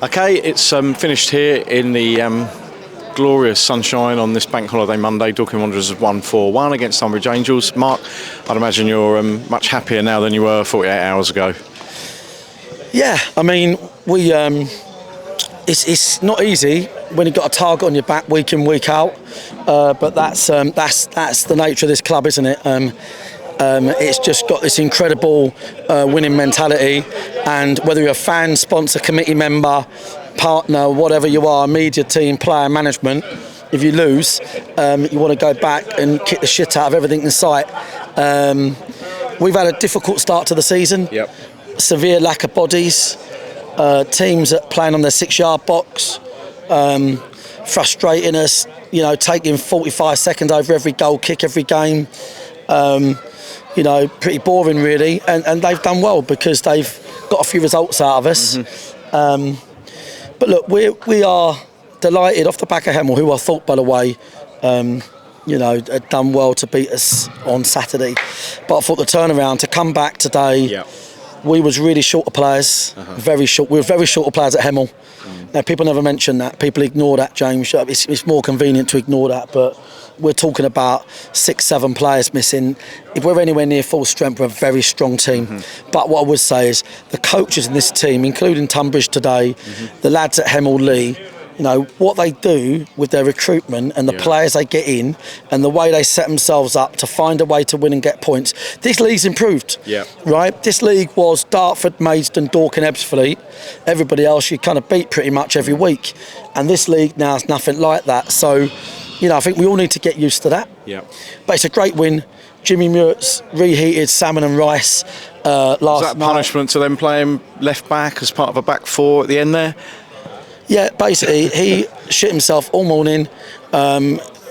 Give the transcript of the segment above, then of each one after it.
Okay, it's finished here in the glorious sunshine on this bank holiday Monday. Dorking Wanderers have won 4-1 against Tonbridge Angels. Marc, I'd imagine you're much happier now than you were 48 hours ago. Yeah, I mean, it's not easy when you've got a target on your back week in, week out, but that's the nature of this club, isn't it? It's just got this incredible winning mentality, and whether you're a fan, sponsor, committee member, partner, whatever you are, media team, player, management, if you lose, you want to go back and kick the shit out of everything in sight. We've had a difficult start to the season. Yep. Severe lack of bodies, teams that playing on their 6-yard box, frustrating us, taking 45 seconds over every goal kick, every game. Pretty boring really, and they've done well because they've got a few results out of us. Mm-hmm. But look, we are delighted off the back of Hemel, who I thought, by the way, had done well to beat us on Saturday. But I thought the turnaround to come back today, yep. We was really short of players, very short. We were very short of players at Hemel. Now, people never mention that. People ignore that, James. It's more convenient to ignore that, but we're talking about 6-7 players missing. If we're anywhere near full strength, we're a very strong team. Mm-hmm. But what I would say is the coaches in this team, including Tonbridge today, the lads at Hemel Lee, what they do with their recruitment and the players they get in and the way they set themselves up to find a way to win and get points. This league's improved, right? This league was Dartford, Maidstone, Dorking, Ebbsfleet. Everybody else you kind of beat pretty much every week. And this league now is nothing like that. So, I think we all need to get used to that. Yeah. But it's a great win. Jimmy Muir's reheated salmon and rice last night. Was that punishment to them playing left back as part of a back four at the end there? Yeah, basically, he shit himself all morning.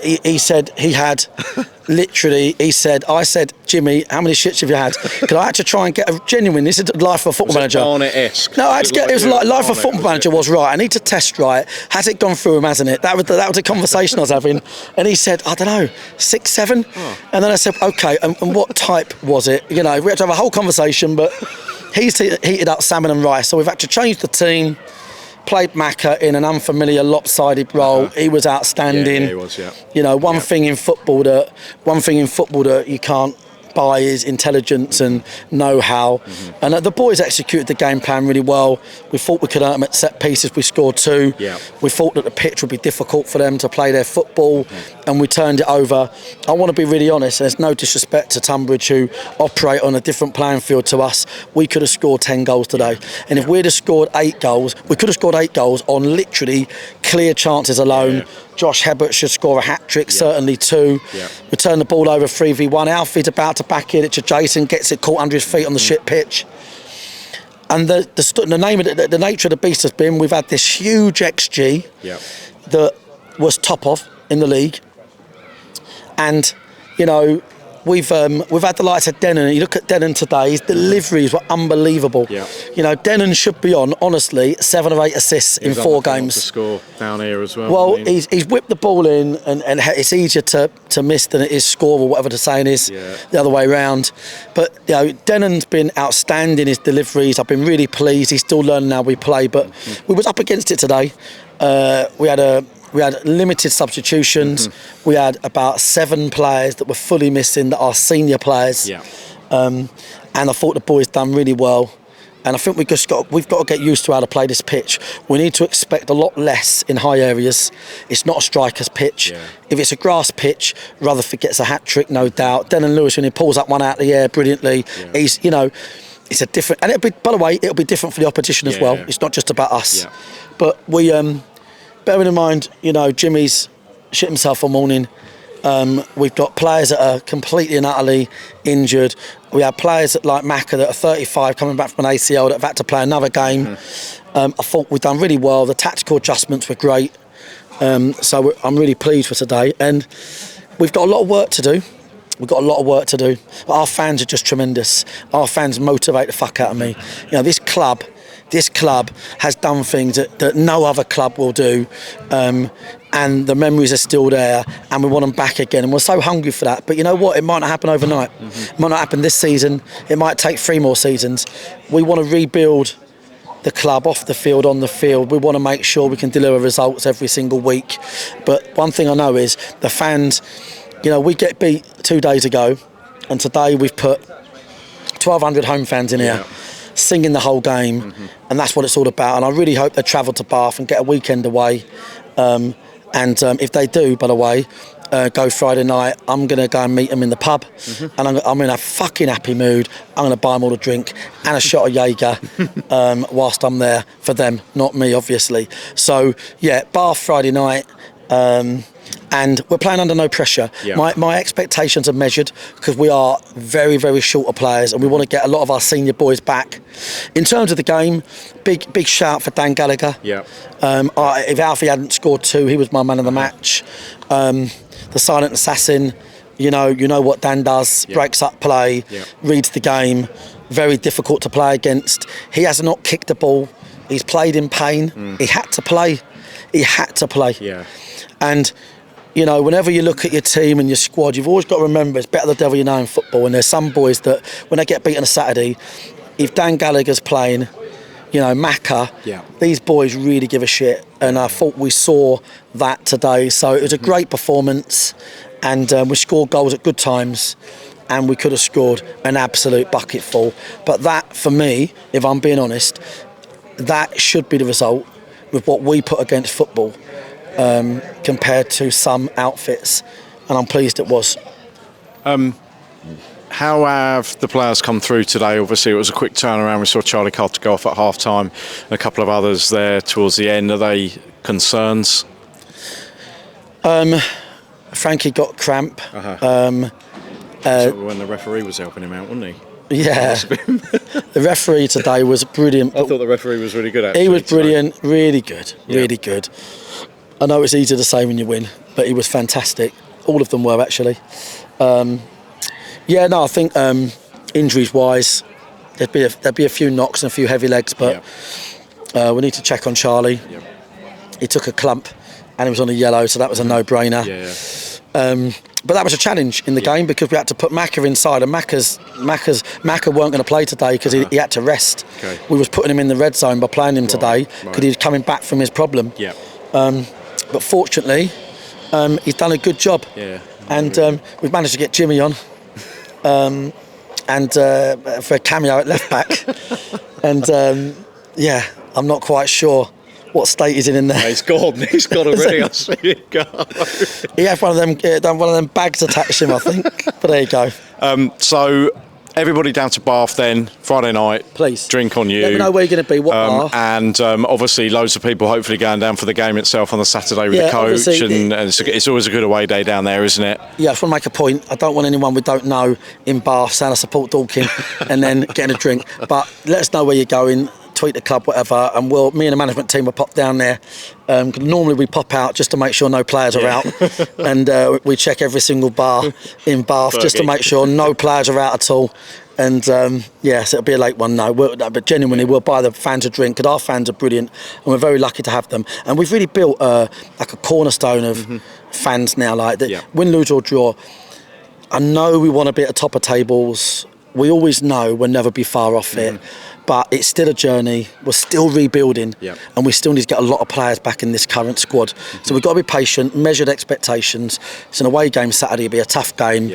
He said he had, literally, I said, Jimmy, how many shits have you had? Because I had to try and get a genuine, this is life of a football manager. Barnett-esque? No, I had to get, it was like life of a football manager was right. I need to test right. Has it gone through him, hasn't it? That was the conversation I was having. And he said, I don't know, 6, 7? Oh. And then I said, okay, and what type was it? We had to have a whole conversation, but he's heated up salmon and rice. So we've had to change the team. Played Macca in an unfamiliar, lopsided role. He was outstanding. Yeah, he was. Yeah. One thing in football that you can't buy is intelligence and know-how. Mm-hmm. And the boys executed the game plan really well. We thought we could hurt them at set pieces. We scored 2. Yeah. We thought that the pitch would be difficult for them to play their football, and we turned it over. I want to be really honest, and there's no disrespect to Tonbridge, who operate on a different playing field to us. We could have scored 10 goals today. And if we'd have scored 8 goals, we could have scored 8 goals on literally clear chances alone. Yeah. Josh Hebert should score a hat-trick, certainly 2. Yeah. We turn the ball over 3v1. Alfie's about to back it to Jason, gets it caught under his feet on the shit pitch. And the nature of the beast has been, we've had this huge XG that was top of in the league. And, we've had the likes of Denon. You look at Denon today, his deliveries were unbelievable. Yeah. Denon should be on, honestly, 7 or 8 assists in 4 games. To score down here as well. Well, he's whipped the ball in, and it's easier to miss than it is score, or whatever the saying is, the other way round. But Denon's been outstanding, his deliveries. I've been really pleased. He's still learning how we play, but we was up against it today. We had limited substitutions. We had about 7 players that were fully missing, that are senior players. Yeah. And I thought the boys done really well. And I think we've got to get used to how to play this pitch. We need to expect a lot less in high areas. It's not a striker's pitch. Yeah. If it's a grass pitch, Rutherford gets a hat-trick, no doubt. Denon Lewis, when he pulls up one out of the air brilliantly, he's, it's a different... And by the way, it'll be different for the opposition as well. Yeah. It's not just about us. Yeah. But we... bearing in mind, Jimmy's shit himself all morning. We've got players that are completely and utterly injured. We have players like Macca that are 35 coming back from an ACL that have had to play another game. I thought we've done really well. The tactical adjustments were great. So I'm really pleased with today. And we've got a lot of work to do. But our fans are just tremendous. Our fans motivate the fuck out of me. This club has done things that no other club will do, and the memories are still there, and we want them back again, and we're so hungry for that. But you know what? It might not happen overnight. It might not happen this season. It might take 3 more seasons. We want to rebuild the club, off the field, on the field. We want to make sure we can deliver results every single week. But one thing I know is the fans, we get beat 2 days ago, and today we've put 1,200 home fans in here, singing the whole game, and that's what it's all about. And I really hope they travel to Bath and get a weekend away. And if they do, by the way, go Friday night, I'm going to go and meet them in the pub, and I'm in a fucking happy mood. I'm going to buy them all a drink and a shot of Jaeger whilst I'm there for them, not me, obviously. So, yeah, Bath Friday night, and we're playing under no pressure. Yeah. My expectations are measured because we are very, very short of players, and we want to get a lot of our senior boys back. In terms of the game, big shout for Dan Gallagher. Yeah. If Alfie hadn't scored 2, he was my man of the match. The silent assassin, you know what Dan does, breaks up play, reads the game, very difficult to play against. He has not kicked the ball, he's played in pain, he had to play. Yeah. And, whenever you look at your team and your squad, you've always got to remember it's better the devil you know in football, and there's some boys that, when they get beaten on a Saturday, if Dan Gallagher's playing, Macca, these boys really give a shit, and I thought we saw that today. So it was a great performance, and we scored goals at good times, and we could have scored an absolute bucketful. But that, for me, if I'm being honest, that should be the result with what we put against football compared to some outfits, and I'm pleased it was. How have the players come through today? Obviously, it was a quick turnaround. We saw Charlie Carter go off at half-time, and a couple of others there towards the end. Are they concerns? Frankie got cramp. When the referee was helping him out, wasn't he? Yeah. The referee today was brilliant. I thought the referee was really good, actually. He was brilliant, really good, really good. I know it's easier to say when you win, but he was fantastic. All of them were, actually. I think injuries-wise, there'd be a few knocks and a few heavy legs, but we need to check on Charlie. Yeah. He took a clump and he was on a yellow, so that was a no-brainer. But that was a challenge in the game because we had to put Macca inside, and Macca weren't going to play today because he had to rest. Okay. We was putting him in the red zone by playing him today because he was coming back from his problem. Yeah. But fortunately, he's done a good job. Yeah. And we've managed to get Jimmy on. And for a cameo at left back, and I'm not quite sure what state he's in there. No, he's gone already. I see it go. He had one of them bags attached to him, I think. But there you go. So everybody down to Bath then Friday night. Please drink on you. Let me know where you're going to be. What bar? And obviously loads of people hopefully going down for the game itself on the Saturday with the coach, and it's always a good away day down there, isn't it? Yeah, I just want to make a point. I don't want anyone we don't know in Bath saying I support Dorking and then getting a drink. But let us know where you're going. Tweet the club, whatever, and me and the management team will pop down there. Normally we pop out just to make sure no players are out, and we check every single bar in Bath just to make sure no players are out at all. And so it'll be a late one now. But genuinely, we'll buy the fans a drink because our fans are brilliant, and we're very lucky to have them. And we've really built like a cornerstone of fans now. Like win, lose or draw. I know we want to be at the top of tables. We always know we'll never be far off it. But it's still a journey. We're still rebuilding, and we still need to get a lot of players back in this current squad. So we've got to be patient, measured expectations. It's an away game Saturday. It'll be a tough game,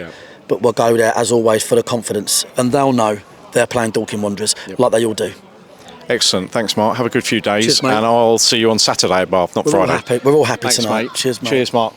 but we'll go there as always for the confidence, and they'll know they're playing Dorking Wanderers like they all do. Excellent. Thanks, Mark. Have a good few days. Cheers, mate. And I'll see you on Saturday at Bath, not Friday. We're all happy Thanks, tonight. Mate. Cheers, Mark. Cheers, Mark.